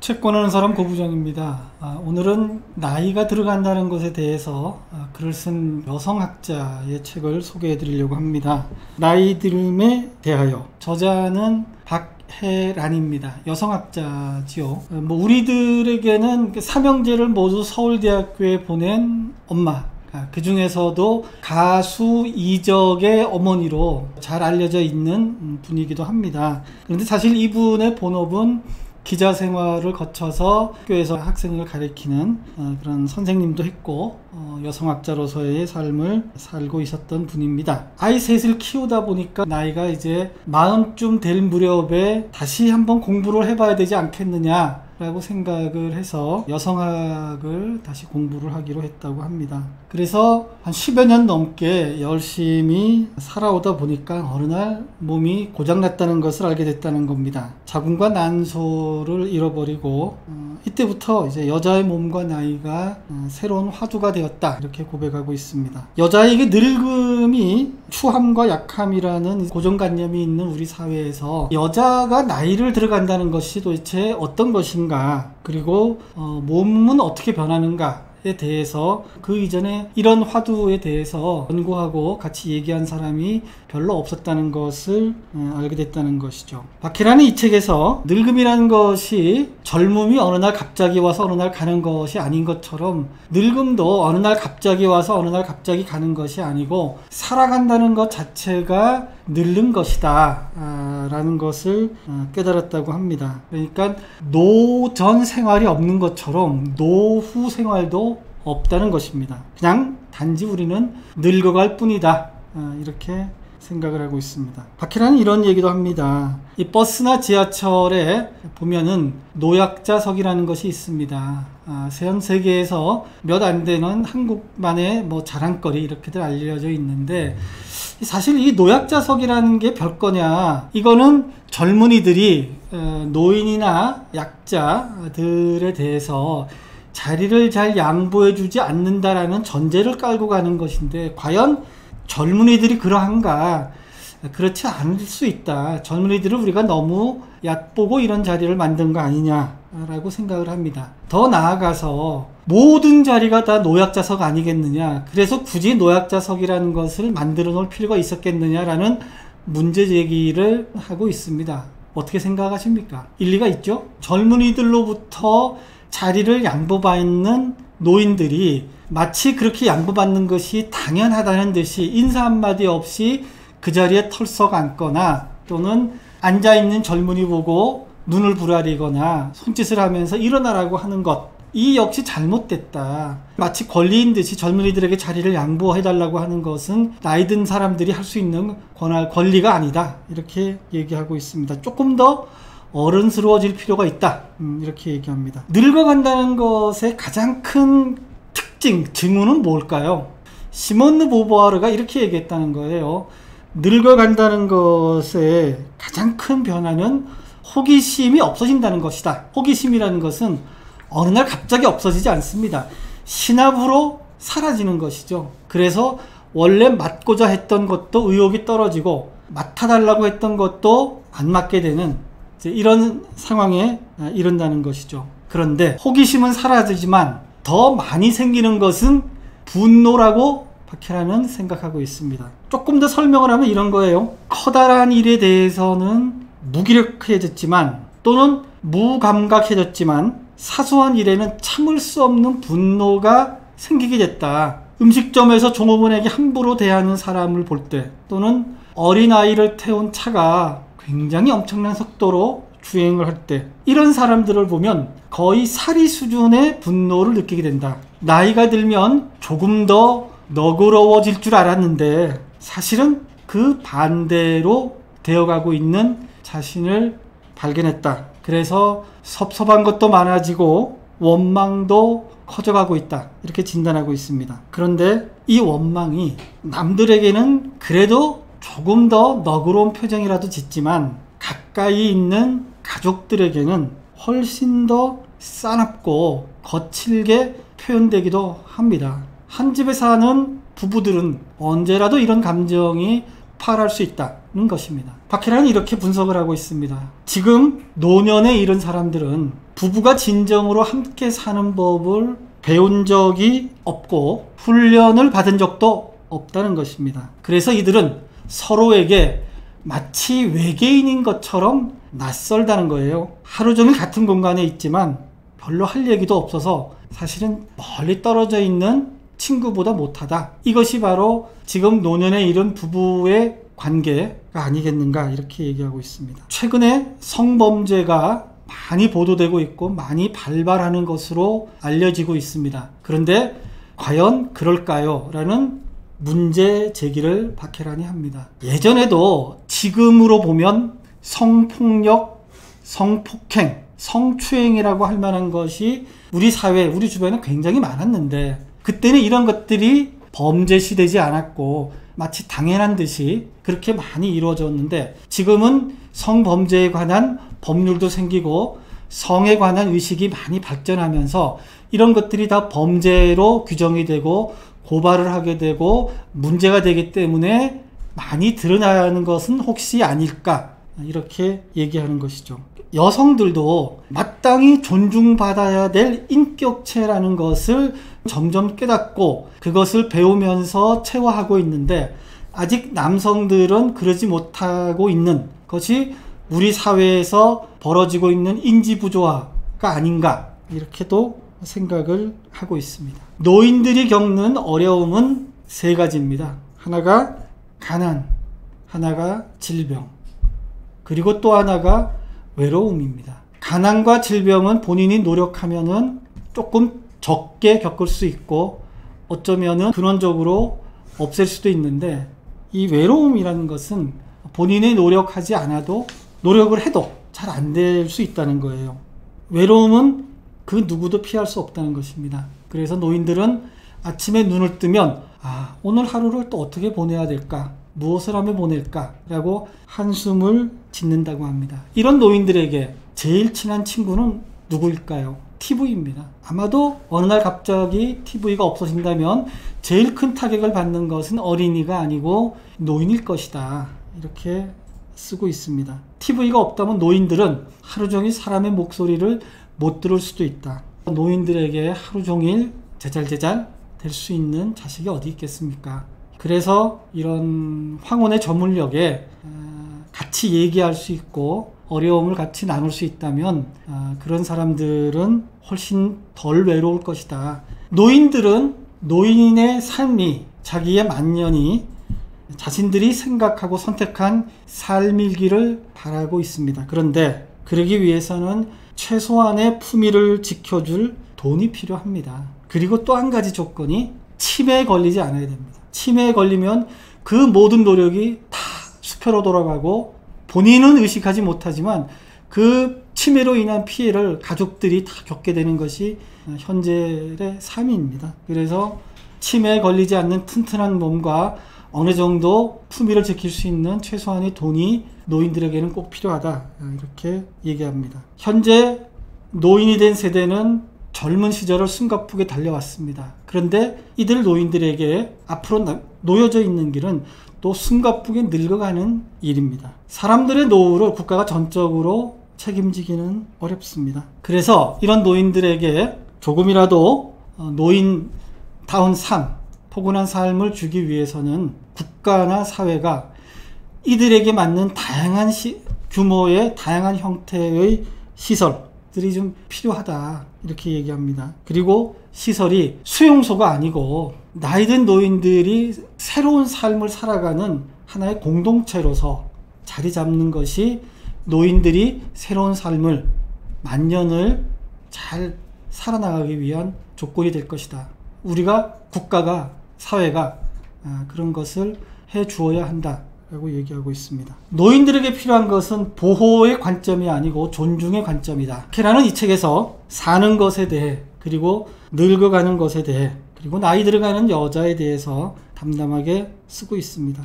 채권하는 사람 고부정입니다. 오늘은 나이가 들어간다는 것에 대해서 글을 쓴 여성학자의 책을 소개해 드리려고 합니다. 나이 들음에 대하여. 저자는 박혜란입니다. 여성학자지요. 우리들에게는 삼형제를 모두 서울대학교에 보낸 엄마, 그 중에서도 가수 이적의 어머니로 잘 알려져 있는 분이기도 합니다. 그런데 사실 이분의 본업은 기자 생활을 거쳐서 학교에서 학생을 가르치는 그런 선생님도 했고 여성학자로서의 삶을 살고 있었던 분입니다. 아이 셋을 키우다 보니까 나이가 이제 40쯤 될 무렵에 다시 한번 공부를 해봐야 되지 않겠느냐 라고 생각을 해서 여성학을 다시 공부를 하기로 했다고 합니다. 그래서 한 10여 년 넘게 열심히 살아오다 보니까 어느 날 몸이 고장났다는 것을 알게 됐다는 겁니다. 자궁과 난소를 잃어버리고 이때부터 이제 여자의 몸과 나이가 새로운 화두가 되었다, 이렇게 고백하고 있습니다. 여자에게 늙음이 추함과 약함이라는 고정관념이 있는 우리 사회에서 여자가 나이를 들어간다는 것이 도대체 어떤 것인가, 그리고 몸은 어떻게 변하는가에 대해서 그 이전에 이런 화두에 대해서 연구하고 같이 얘기한 사람이 별로 없었다는 것을 알게 됐다는 것이죠. 박혜란은 이 책에서 늙음이라는 것이 젊음이 어느 날 갑자기 와서 어느 날 가는 것이 아닌 것처럼 늙음도 어느 날 갑자기 와서 어느 날 갑자기 가는 것이 아니고 살아간다는 것 자체가 늙는 것이다 라는 것을 깨달았다고 합니다. 그러니까 노전 생활이 없는 것처럼 노후 생활도 없다는 것입니다. 그냥 단지 우리는 늙어갈 뿐이다, 이렇게 생각을 하고 있습니다. 박혜란은 이런 얘기도 합니다. 이 버스나 지하철에 보면은 노약자석이라는 것이 있습니다. 전 세계에서 몇 안 되는 한국만의 자랑거리 이렇게들 알려져 있는데, 사실 이 노약자석이라는 게 별거냐, 이거는 젊은이들이 노인이나 약자들에 대해서 자리를 잘 양보해 주지 않는다라는 전제를 깔고 가는 것인데, 과연 젊은이들이 그러한가? 그렇지 않을 수 있다. 젊은이들을 우리가 너무 얕보고 이런 자리를 만든 거 아니냐라고 생각을 합니다. 더 나아가서 모든 자리가 다 노약자석 아니겠느냐, 그래서 굳이 노약자석이라는 것을 만들어 놓을 필요가 있었겠느냐라는 문제 제기를 하고 있습니다. 어떻게 생각하십니까? 일리가 있죠? 젊은이들로부터 자리를 양보받는 노인들이 마치 그렇게 양보받는 것이 당연하다는 듯이 인사 한마디 없이 그 자리에 털썩 앉거나, 또는 앉아있는 젊은이 보고 눈을 부라리거나 손짓을 하면서 일어나라고 하는 것, 이 역시 잘못됐다. 마치 권리인 듯이 젊은이들에게 자리를 양보해달라고 하는 것은 나이 든 사람들이 할 수 있는 권리가 아니다, 이렇게 얘기하고 있습니다. 조금 더 어른스러워질 필요가 있다, 이렇게 얘기합니다. 늙어간다는 것의 가장 큰 증후는 뭘까요? 시몬 르 보부아르가 이렇게 얘기했다는 거예요. 늙어간다는 것의 가장 큰 변화는 호기심이 없어진다는 것이다. 호기심이라는 것은 어느 날 갑자기 없어지지 않습니다. 신압으로 사라지는 것이죠. 그래서 원래 맡고자 했던 것도 의욕이 떨어지고, 맡아달라고 했던 것도 안 맡게 되는 이런 상황에 이른다는 것이죠. 그런데 호기심은 사라지지만 더 많이 생기는 것은 분노라고 박혜란은 생각하고 있습니다. 조금 더 설명을 하면 이런 거예요. 커다란 일에 대해서는 무기력해졌지만, 또는 무감각해졌지만, 사소한 일에는 참을 수 없는 분노가 생기게 됐다. 음식점에서 종업원에게 함부로 대하는 사람을 볼 때, 또는 어린아이를 태운 차가 굉장히 엄청난 속도로 주행을 할 때, 이런 사람들을 보면 거의 사리 수준의 분노를 느끼게 된다. 나이가 들면 조금 더 너그러워질 줄 알았는데 사실은 그 반대로 되어가고 있는 자신을 발견했다. 그래서 섭섭한 것도 많아지고 원망도 커져가고 있다, 이렇게 진단하고 있습니다. 그런데 이 원망이 남들에게는 그래도 조금 더 너그러운 표정이라도 짓지만, 가까이 있는 가족들에게는 훨씬 더 싸납고 거칠게 표현되기도 합니다. 한 집에 사는 부부들은 언제라도 이런 감정이 폭발할 수 있다는 것입니다. 박혜란은 이렇게 분석을 하고 있습니다. 지금 노년에 이른 사람들은 부부가 진정으로 함께 사는 법을 배운 적이 없고 훈련을 받은 적도 없다는 것입니다. 그래서 이들은 서로에게 마치 외계인인 것처럼 낯설다는 거예요. 하루 종일 같은 공간에 있지만 별로 할 얘기도 없어서 사실은 멀리 떨어져 있는 친구보다 못하다. 이것이 바로 지금 노년에 이른 부부의 관계가 아니겠는가 이렇게 얘기하고 있습니다. 최근에 성범죄가 많이 보도되고 있고 많이 발발하는 것으로 알려지고 있습니다. 그런데 과연 그럴까요? 라는 문제 제기를 박해란이 합니다. 예전에도 지금으로 보면 성폭력, 성폭행, 성추행이라고 할 만한 것이 우리 사회, 우리 주변에 굉장히 많았는데 그때는 이런 것들이 범죄시되지 않았고 마치 당연한 듯이 그렇게 많이 이루어졌는데 지금은 성범죄에 관한 법률도 생기고 성에 관한 의식이 많이 발전하면서 이런 것들이 다 범죄로 규정이 되고 고발을 하게 되고 문제가 되기 때문에 많이 드러나는 것은 혹시 아닐까 이렇게 얘기하는 것이죠. 여성들도 마땅히 존중받아야 될 인격체라는 것을 점점 깨닫고 그것을 배우면서 체화하고 있는데 아직 남성들은 그러지 못하고 있는 것이 우리 사회에서 벌어지고 있는 인지부조화가 아닌가 이렇게도 생각을 하고 있습니다. 노인들이 겪는 어려움은 세 가지입니다. 하나가 가난, 하나가 질병, 그리고 또 하나가 외로움입니다. 가난과 질병은 본인이 노력하면은 조금 적게 겪을 수 있고 어쩌면은 근원적으로 없앨 수도 있는데 이 외로움이라는 것은 본인이 노력하지 않아도 노력을 해도 잘 안 될 수 있다는 거예요. 외로움은 그 누구도 피할 수 없다는 것입니다. 그래서 노인들은 아침에 눈을 뜨면 오늘 하루를 또 어떻게 보내야 될까? 무엇을 하며 보낼까? 라고 한숨을 짓는다고 합니다. 이런 노인들에게 제일 친한 친구는 누구일까요? TV입니다. 아마도 어느 날 갑자기 TV가 없어진다면 제일 큰 타격을 받는 것은 어린이가 아니고 노인일 것이다. 이렇게 쓰고 있습니다. TV가 없다면 노인들은 하루 종일 사람의 목소리를 못 들을 수도 있다. 노인들에게 하루 종일 제잘제잘 될 수 있는 자식이 어디 있겠습니까? 그래서 이런 황혼의 저물녘에 같이 얘기할 수 있고 어려움을 같이 나눌 수 있다면 그런 사람들은 훨씬 덜 외로울 것이다. 노인들은 노인의 삶이 자기의 만년이 자신들이 생각하고 선택한 삶이기를 바라고 있습니다. 그런데 그러기 위해서는 최소한의 품위를 지켜줄 돈이 필요합니다. 그리고 또 한 가지 조건이 치매에 걸리지 않아야 됩니다. 치매에 걸리면 그 모든 노력이 다 수표로 돌아가고 본인은 의식하지 못하지만 그 치매로 인한 피해를 가족들이 다 겪게 되는 것이 현재의 삶입니다. 그래서 치매에 걸리지 않는 튼튼한 몸과 어느 정도 품위를 지킬 수 있는 최소한의 돈이 노인들에게는 꼭 필요하다. 이렇게 얘기합니다. 현재 노인이 된 세대는 젊은 시절을 숨가쁘게 달려왔습니다. 그런데 이들 노인들에게 앞으로 놓여져 있는 길은 또 숨가쁘게 늙어가는 일입니다. 사람들의 노후를 국가가 전적으로 책임지기는 어렵습니다. 그래서 이런 노인들에게 조금이라도 노인다운 삶, 포근한 삶을 주기 위해서는 국가나 사회가 이들에게 맞는 다양한 규모의 다양한 형태의 시설들이 좀 필요하다 이렇게 얘기합니다. 그리고 시설이 수용소가 아니고 나이든 노인들이 새로운 삶을 살아가는 하나의 공동체로서 자리 잡는 것이 노인들이 새로운 삶을 만년을 잘 살아나가기 위한 조건이 될 것이다. 우리가 국가가 사회가 그런 것을 해 주어야 한다 라고 얘기하고 있습니다. 노인들에게 필요한 것은 보호의 관점이 아니고 존중의 관점이다. 케라는 이 책에서 사는 것에 대해 그리고 늙어가는 것에 대해 그리고 나이 들어가는 여자에 대해서 담담하게 쓰고 있습니다.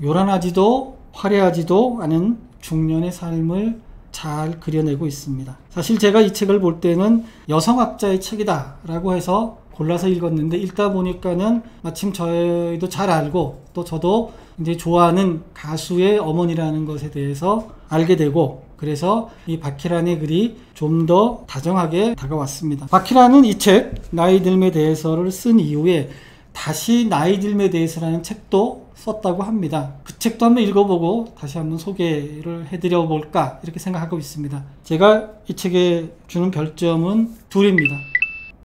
요란하지도 화려하지도 않은 중년의 삶을 잘 그려내고 있습니다. 사실 제가 이 책을 볼 때는 여성학자의 책이다 라고 해서 골라서 읽었는데 읽다 보니까는 마침 저희도 잘 알고 또 저도 이제 좋아하는 가수의 어머니라는 것에 대해서 알게 되고 그래서 이 박희란의 글이 좀 더 다정하게 다가왔습니다. 박희란은 이 책 나이 듦에 대해서를 쓴 이후에 다시 나이 듦에 대해서라는 책도 썼다고 합니다. 그 책도 한번 읽어보고 다시 한번 소개를 해드려 볼까 이렇게 생각하고 있습니다. 제가 이 책에 주는 별점은 2입니다.